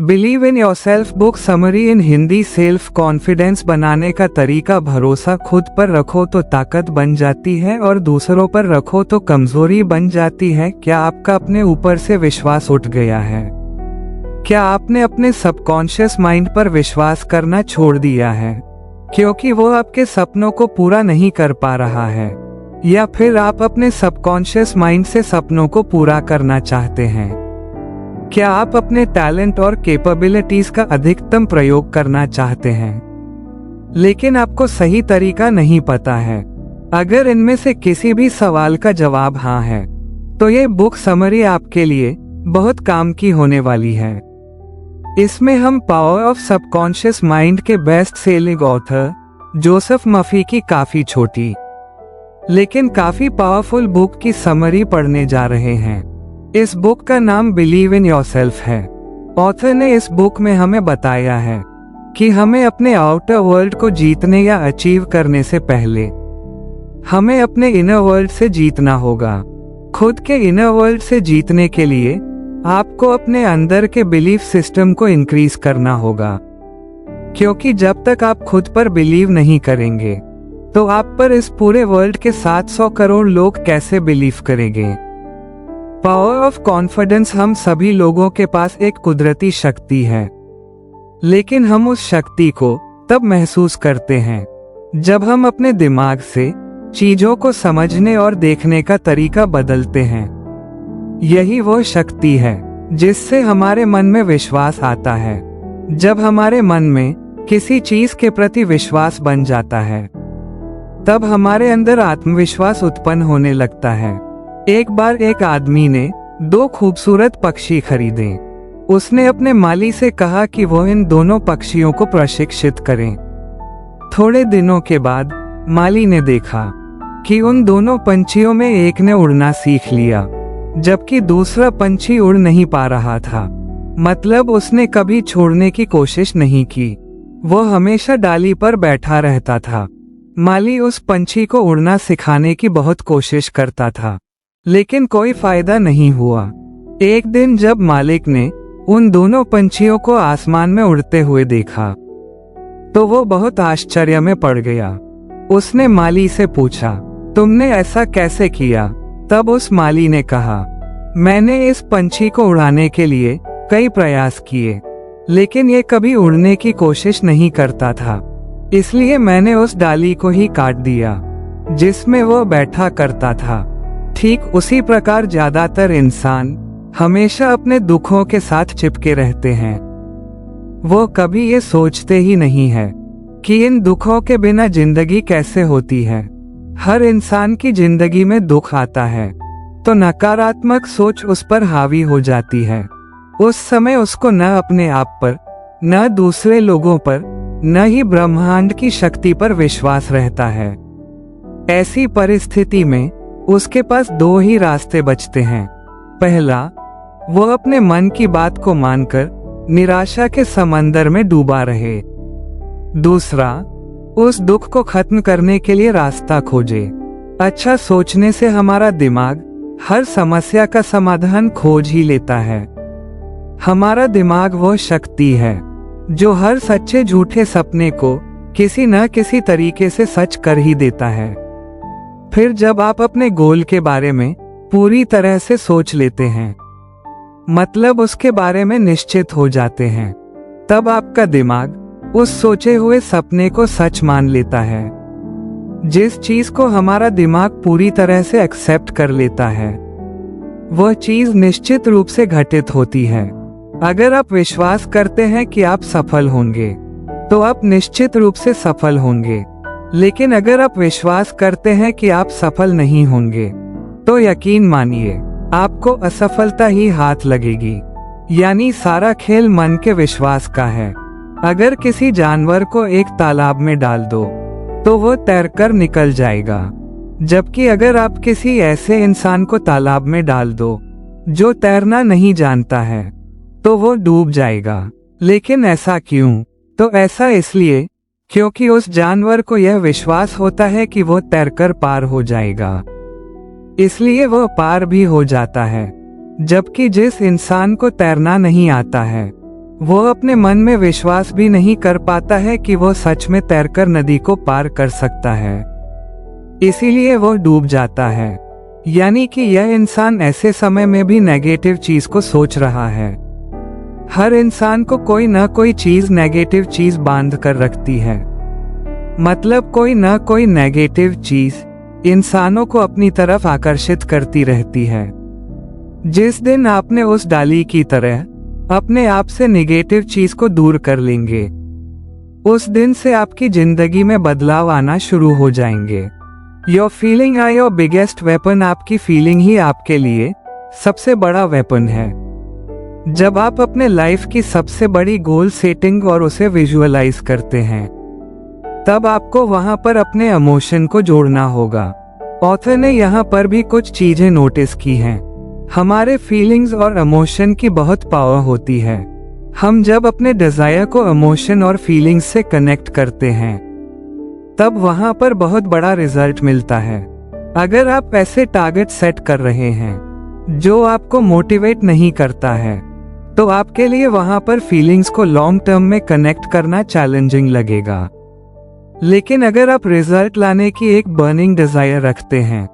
Believe in yourself book summary in Hindi. Self confidence बनाने का तरीका। भरोसा खुद पर रखो तो ताकत बन जाती है और दूसरों पर रखो तो कमजोरी बन जाती है। क्या आपका अपने ऊपर से विश्वास उठ गया है? क्या आपने अपने सबकॉन्शियस माइंड पर विश्वास करना छोड़ दिया है क्योंकि वो आपके सपनों को पूरा नहीं कर पा रहा है, या फिर आप अपने सबकॉन्शियस माइंड से सपनों को पूरा करना चाहते हैं? क्या आप अपने टैलेंट और कैपेबिलिटीज का अधिकतम प्रयोग करना चाहते हैं लेकिन आपको सही तरीका नहीं पता है? अगर इनमें से किसी भी सवाल का जवाब हाँ है तो ये बुक समरी आपके लिए बहुत काम की होने वाली है। इसमें हम पावर ऑफ सबकॉन्शियस माइंड के बेस्ट सेलिंग ऑथर जोसेफ मफी की काफी छोटी लेकिन काफी पावरफुल बुक की समरी पढ़ने जा रहे हैं। इस बुक का नाम बिलीव इन योरसेल्फ है। ऑथर ने इस बुक में हमें बताया है कि हमें अपने आउटर वर्ल्ड को जीतने या अचीव करने से पहले हमें अपने इनर वर्ल्ड से जीतना होगा। खुद के इनर वर्ल्ड से जीतने के लिए आपको अपने अंदर के बिलीफ सिस्टम को इंक्रीज करना होगा, क्योंकि जब तक आप खुद पर बिलीव नहीं करेंगे तो आप पर इस पूरे वर्ल्ड के 700 करोड़ लोग कैसे बिलीव करेंगे। Power of confidence. हम सभी लोगों के पास एक कुदरती शक्ति है, लेकिन हम उस शक्ति को तब महसूस करते हैं जब हम अपने दिमाग से चीजों को समझने और देखने का तरीका बदलते हैं। यही वो शक्ति है जिससे हमारे मन में विश्वास आता है। जब हमारे मन में किसी चीज के प्रति विश्वास बन जाता है तब हमारे अंदर आत्मविश्वास उत्पन्न होने लगता है। एक बार एक आदमी ने 2 खूबसूरत पक्षी खरीदे। उसने अपने माली से कहा कि वो इन दोनों पक्षियों को प्रशिक्षित करें। थोड़े दिनों के बाद माली ने देखा कि उन दोनों पंछियों में एक ने उड़ना सीख लिया जबकि दूसरा पंछी उड़ नहीं पा रहा था। मतलब उसने कभी छोड़ने की कोशिश नहीं की, वो हमेशा डाली पर बैठा रहता था। माली उस पंछी को उड़ना सिखाने की बहुत कोशिश करता था लेकिन कोई फायदा नहीं हुआ। एक दिन जब मालिक ने उन दोनों पंछियों को आसमान में उड़ते हुए देखा तो वो बहुत आश्चर्य में पड़ गया। उसने माली से पूछा, तुमने ऐसा कैसे किया? तब उस माली ने कहा, मैंने इस पंछी को उड़ाने के लिए कई प्रयास किए लेकिन ये कभी उड़ने की कोशिश नहीं करता था, इसलिए मैंने उस डाली को ही काट दिया जिसमें वो बैठा करता था। ठीक उसी प्रकार ज्यादातर इंसान हमेशा अपने दुखों के साथ चिपके रहते हैं। वो कभी ये सोचते ही नहीं है कि इन दुखों के बिना जिंदगी कैसे होती है। हर इंसान की जिंदगी में दुख आता है तो नकारात्मक सोच उस पर हावी हो जाती है। उस समय उसको न अपने आप पर, न दूसरे लोगों पर, न ही ब्रह्मांड की शक्ति पर विश्वास रहता है। ऐसी परिस्थिति में उसके पास 2 ही रास्ते बचते हैं। पहला, वो अपने मन की बात को मानकर निराशा के समंदर में डूबा रहे। दूसरा, उस दुख को खत्म करने के लिए रास्ता खोजे। अच्छा सोचने से हमारा दिमाग हर समस्या का समाधान खोज ही लेता है। हमारा दिमाग वो शक्ति है जो हर सच्चे झूठे सपने को किसी न किसी तरीके से सच कर ही देता है। फिर जब आप अपने गोल के बारे में पूरी तरह से सोच लेते हैं, मतलब उसके बारे में निश्चित हो जाते हैं, तब आपका दिमाग उस सोचे हुए सपने को सच मान लेता है। जिस चीज को हमारा दिमाग पूरी तरह से एक्सेप्ट कर लेता है वह चीज निश्चित रूप से घटित होती है। अगर आप विश्वास करते हैं कि आप सफल होंगे तो आप निश्चित रूप से सफल होंगे, लेकिन अगर आप विश्वास करते हैं कि आप सफल नहीं होंगे तो यकीन मानिए आपको असफलता ही हाथ लगेगी। यानी सारा खेल मन के विश्वास का है। अगर किसी जानवर को एक तालाब में डाल दो तो वो तैरकर निकल जाएगा, जबकि अगर आप किसी ऐसे इंसान को तालाब में डाल दो जो तैरना नहीं जानता है तो वो डूब जाएगा। लेकिन ऐसा क्यों? तो ऐसा इसलिए क्योंकि उस जानवर को यह विश्वास होता है कि वो तैरकर पार हो जाएगा, इसलिए वो पार भी हो जाता है। जबकि जिस इंसान को तैरना नहीं आता है वो अपने मन में विश्वास भी नहीं कर पाता है कि वो सच में तैरकर नदी को पार कर सकता है, इसीलिए वो डूब जाता है। यानी कि यह इंसान ऐसे समय में भी नेगेटिव चीज को सोच रहा है। हर इंसान को कोई ना कोई चीज नेगेटिव चीज बांध कर रखती है। मतलब कोई ना कोई नेगेटिव चीज इंसानों को अपनी तरफ आकर्षित करती रहती है। जिस दिन आपने उस डाली की तरह अपने आप से नेगेटिव चीज को दूर कर लेंगे, उस दिन से आपकी जिंदगी में बदलाव आना शुरू हो जाएंगे। Your feeling are your biggest weapon. आपकी फीलिंग ही आपके लिए सबसे बड़ा वेपन है। जब आप अपने लाइफ की सबसे बड़ी गोल सेटिंग और उसे विजुअलाइज करते हैं, तब आपको वहां पर अपने इमोशन को जोड़ना होगा। ऑथर ने यहाँ पर भी कुछ चीजें नोटिस की हैं। हमारे फीलिंग्स और इमोशन की बहुत पावर होती है। हम जब अपने डिजायर को इमोशन और फीलिंग्स से कनेक्ट करते हैं, तब वहां पर बहुत बड़ा रिजल्ट मिलता है। अगर आप ऐसे टारगेट सेट कर रहे हैं जो आपको मोटिवेट नहीं करता है, तो आपके लिए वहां पर फीलिंग्स को लॉन्ग टर्म में कनेक्ट करना चैलेंजिंग लगेगा। लेकिन अगर आप रिजल्ट लाने की एक बर्निंग डिजायर रखते हैं,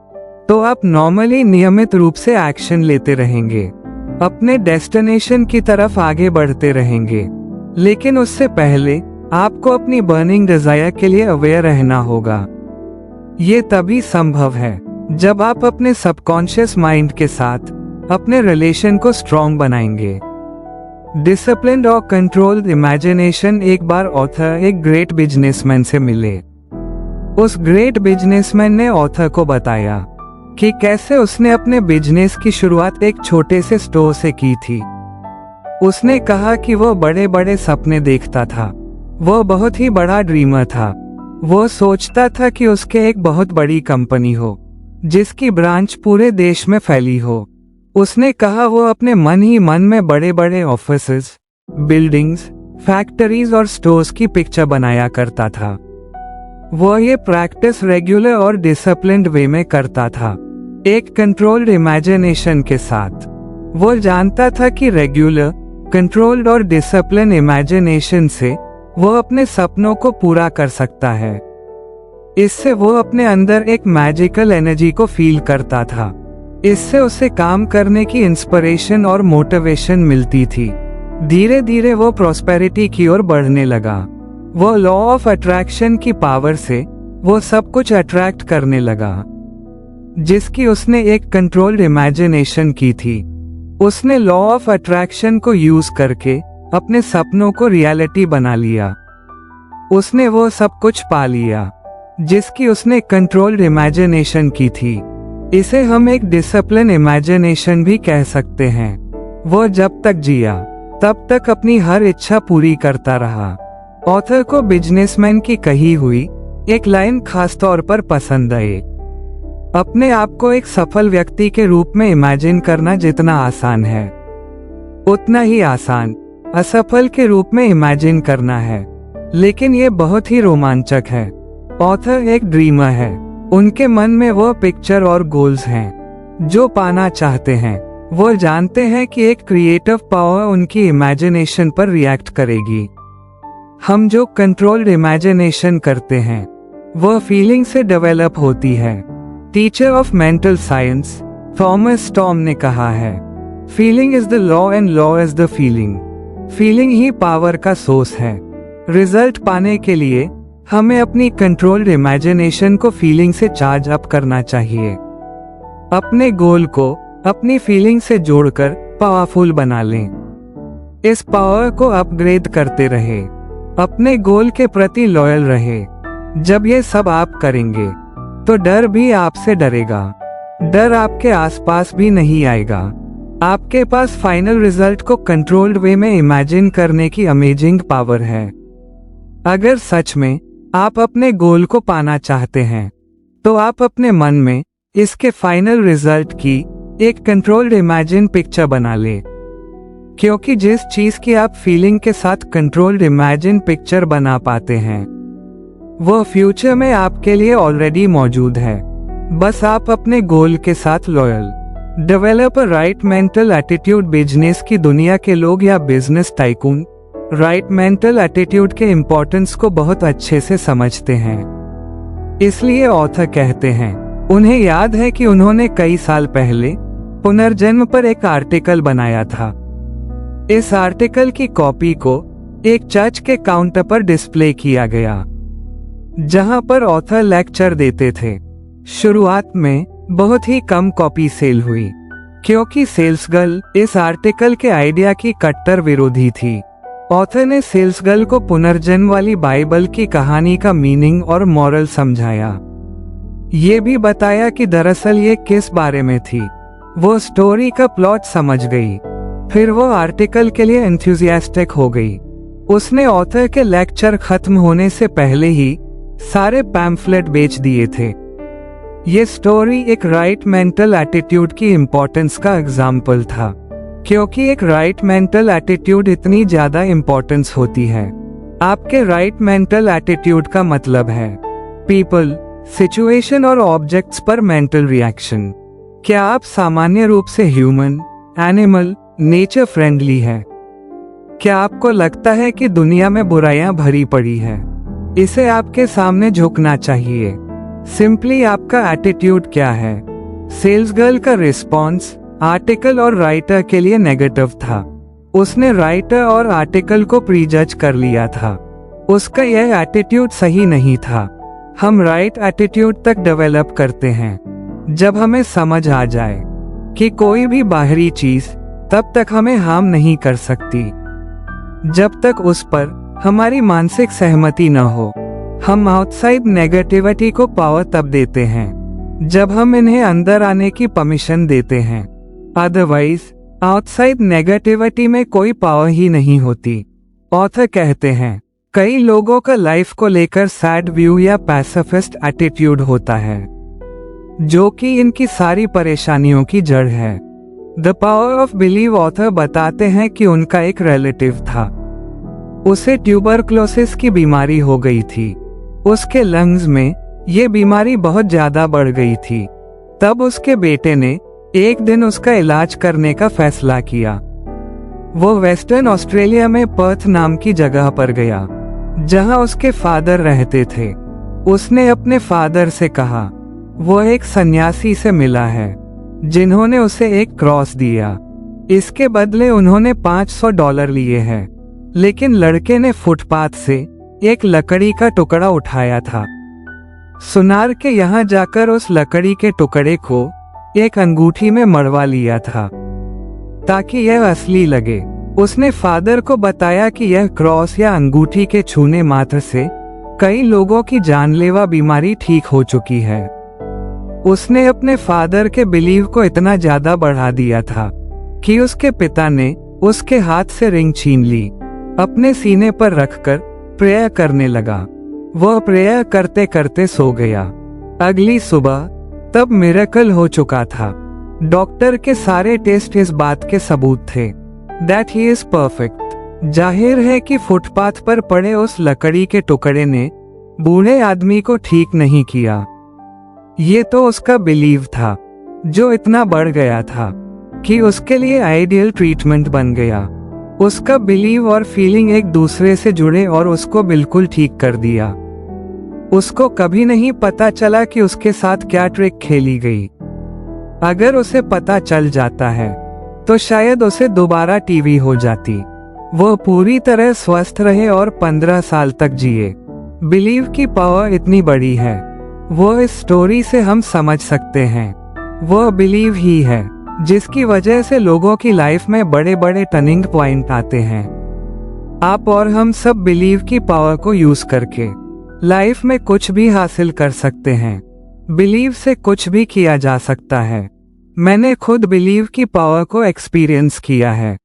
तो आप नॉर्मली नियमित रूप से एक्शन लेते रहेंगे, अपने डेस्टिनेशन की तरफ आगे बढ़ते रहेंगे। लेकिन उससे पहले आपको अपनी बर्निंग डिजायर के लिए अवेयर रहना होगा। ये तभी संभव है जब आप अपने सबकॉन्शियस माइंड के साथ अपने रिलेशन को स्ट्रॉन्ग बनाएंगे। डिसिप्लिन्ड और कंट्रोल्ड इमेजिनेशन। एक बार ऑथर एक ग्रेट बिजनेसमैन से मिले। उस ग्रेट बिजनेसमैन ने ऑथर को बताया कि कैसे उसने अपने बिजनेस की शुरुआत एक छोटे से स्टोर से की थी। उसने कहा कि वो बड़े बड़े सपने देखता था। वो बहुत ही बड़ा ड्रीमर था। वो सोचता था कि उसके एक बहुत बड़ी कंपनी हो जिसकी ब्रांच पूरे देश में फैली हो। उसने कहा वो अपने मन ही मन में बड़े बड़े ऑफिसेज, बिल्डिंग्स, फैक्ट्रीज और स्टोर्स की पिक्चर बनाया करता था। वो ये प्रैक्टिस रेगुलर और डिसिप्लिन्ड वे में करता था, एक कंट्रोल्ड इमेजिनेशन के साथ। वो जानता था कि रेगुलर, कंट्रोल्ड और डिसिप्लिन इमेजिनेशन से वो अपने सपनों को पूरा कर सकता है। इससे वो अपने अंदर एक मैजिकल एनर्जी को फील करता था। इससे उसे काम करने की इंस्पिरेशन और मोटिवेशन मिलती थी। धीरे धीरे वो प्रॉस्पेरिटी की ओर बढ़ने लगा। वो लॉ ऑफ अट्रैक्शन की पावर से वो सब कुछ अट्रैक्ट करने लगा जिसकी उसने एक कंट्रोल्ड इमेजिनेशन की थी। उसने लॉ ऑफ अट्रैक्शन को यूज करके अपने सपनों को रियलिटी बना लिया। उसने वो सब कुछ पा लिया जिसकी उसने कंट्रोल्ड इमेजिनेशन की थी। इसे हम एक डिसिप्लिन इमेजिनेशन भी कह सकते हैं। वो जब तक जिया तब तक अपनी हर इच्छा पूरी करता रहा। ऑथर को बिजनेसमैन की कही हुई एक लाइन खास तौर पर पसंद आई। अपने आप को एक सफल व्यक्ति के रूप में इमेजिन करना जितना आसान है, उतना ही आसान असफल के रूप में इमेजिन करना है। लेकिन ये बहुत ही रोमांचक है। ऑथर एक ड्रीमर है। उनके मन में वो पिक्चर और गोल्स हैं जो पाना चाहते हैं। वो जानते हैं कि एक क्रिएटिव पावर उनकी इमेजिनेशन पर रिएक्ट करेगी। हम जो कंट्रोल्ड इमेजिनेशन करते हैं वो फीलिंग से डेवलप होती है। Teacher of mental science Thomas storm ने कहा है, feeling is the law and law is the feeling. Feeling he power का सोर्स है। रिजल्ट पाने के लिए हमें अपनी कंट्रोल्ड इमेजिनेशन को फीलिंग से चार्ज अप करना चाहिए। अपने गोल को अपनी फीलिंग से जोड़कर पावरफुल बना लें। इस पावर को अपग्रेड करते रहे। अपने गोल के प्रति लॉयल रहे। जब ये सब आप करेंगे तो डर भी आपसे डरेगा। डर आपके आसपास भी नहीं आएगा। आपके पास फाइनल रिजल्ट को कंट्रोल्ड वे में इमेजिन करने की अमेजिंग पावर है। अगर सच में आप अपने गोल को पाना चाहते हैं, तो आप अपने मन में इसके फाइनल रिजल्ट की एक कंट्रोल्ड इमेजिन पिक्चर बना ले। क्योंकि जिस चीज की आप फीलिंग के साथ कंट्रोल्ड इमेजिन पिक्चर बना पाते हैं, वो फ्यूचर में आपके लिए ऑलरेडी मौजूद है। बस आप अपने गोल के साथ loyal. Develop a right mental attitude. Business की दुनिया के लोग या business tycoon right mental attitude के इम्पोर्टेंस को बहुत अच्छे से समझते हैं। इसलिए ऑथर कहते हैं उन्हें याद है कि उन्होंने कई साल पहले पुनर्जन्म पर एक आर्टिकल बनाया था। इस आर्टिकल की कॉपी को एक चर्च के काउंटर पर डिस्प्ले किया गया, जहां पर ऑथर लेक्चर देते थे। शुरुआत में बहुत ही कम कॉपी सेल हुई, क्योंकि सेल्स गर्ल इस आर्टिकल के आइडिया की कट्टर विरोधी थी। ऑथर ने सेल्स गर्ल को पुनर्जन्म वाली बाइबल की कहानी का मीनिंग और मॉरल समझाया। ये भी बताया कि दरअसल ये किस बारे में थी। वो स्टोरी का प्लॉट समझ गई। फिर वो आर्टिकल के लिए एंथुसियास्टिक हो गई। उसने ऑथर के लेक्चर खत्म होने से पहले ही सारे पैम्फलेट बेच दिए थे। ये स्टोरी एक राइट मेंटल एटीट्यूड की इम्पोर्टेंस का एग्जाम्पल था, क्योंकि एक राइट मेंटल एटीट्यूड इतनी ज्यादा इम्पोर्टेंस होती है। आपके राइट मेंटल एटीट्यूड का मतलब है पीपल, सिचुएशन और ऑब्जेक्ट्स पर मेंटल रिएक्शन। क्या आप सामान्य रूप से ह्यूमन, एनिमल, नेचर फ्रेंडली है? क्या आपको लगता है कि दुनिया में बुराइयां भरी पड़ी है? इसे आपके सामने झुकना चाहिए। सिंपली आपका एटीट्यूड क्या है? सेल्स गर्ल का रिस्पॉन्स आर्टिकल और राइटर के लिए नेगेटिव था। उसने राइटर और आर्टिकल को प्रीजज कर लिया था। उसका यह एटीट्यूड सही नहीं था। हम राइट एटीट्यूड तक डेवलप करते हैं जब हमें समझ आ जाए कि कोई भी बाहरी चीज तब तक हमें हार्म नहीं कर सकती जब तक उस पर हमारी मानसिक सहमति न हो। हम आउटसाइड नेगेटिविटी को पावर तब देते हैं जब हम इन्हें अंदर आने की परमिशन देते हैं। अदरवाइज आउटसाइड नेगेटिविटी में कोई पावर ही नहीं होती। ऑथर कहते हैं कई लोगों का लाइफ को लेकर सैड व्यू या पैसिफिस्ट एटीट्यूड होता है, जो कि इनकी सारी परेशानियों की जड़ है। The power of believe author बताते हैं कि उनका एक रिलेटिव था, उसे ट्यूबरक्लोसिस की बीमारी हो गई थी। उसके लंग्स में ये बीमारी बहुत ज्यादा बढ़ गई थी। तब उसके बेटे ने एक दिन उसका इलाज करने का फैसला किया। वो वेस्टर्न ऑस्ट्रेलिया में पर्थ नाम की जगह पर गया, जहां उसके फादर रहते थे। उसने अपने फादर से कहा वो एक सन्यासी से मिला है जिन्होंने उसे एक क्रॉस दिया। इसके बदले उन्होंने $500 लिए हैं। लेकिन लड़के ने फुटपाथ से एक लकड़ी का टुकड़ा उठाया था। सुनार के यहाँ जाकर उस लकड़ी के टुकड़े को एक अंगूठी में मड़वा लिया था ताकि यह असली लगे। उसने फादर को बताया कि यह क्रॉस या अंगूठी के छूने मात्र से कई लोगों की जानलेवा बीमारी ठीक हो चुकी है। उसने अपने फादर के बिलीव को इतना ज्यादा बढ़ा दिया था कि उसके पिता ने उसके हाथ से रिंग छीन ली, अपने सीने पर रखकर प्रेयर करने लगा। वह प्रेयर करते करते सो गया। अगली सुबह तब मिरेकल हो चुका था। डॉक्टर के सारे टेस्ट इस बात के सबूत थे दैट ही इज परफेक्ट। जाहिर है कि फुटपाथ पर पड़े उस लकड़ी के टुकड़े ने बूढ़े आदमी को ठीक नहीं किया। ये तो उसका बिलीव था जो इतना बढ़ गया था कि उसके लिए आइडियल ट्रीटमेंट बन गया। उसका बिलीव और फीलिंग एक दूसरे से जुड़े और उसको बिल्कुल ठीक कर दिया। उसको कभी नहीं पता चला कि उसके साथ क्या ट्रिक खेली गई। अगर उसे पता चल जाता है तो शायद उसे दोबारा टीवी हो जाती। वह पूरी तरह स्वस्थ रहे और 15 साल तक जिए। बिलीव की पावर इतनी बड़ी है, वो इस स्टोरी से हम समझ सकते हैं। वह बिलीव ही है जिसकी वजह से लोगों की लाइफ में बड़े बड़े टर्निंग पॉइंट आते हैं। आप और हम सब बिलीव की पावर को यूज करके लाइफ में कुछ भी हासिल कर सकते हैं। बिलीव से कुछ भी किया जा सकता है। मैंने खुद बिलीव की पावर को एक्सपीरियंस किया है।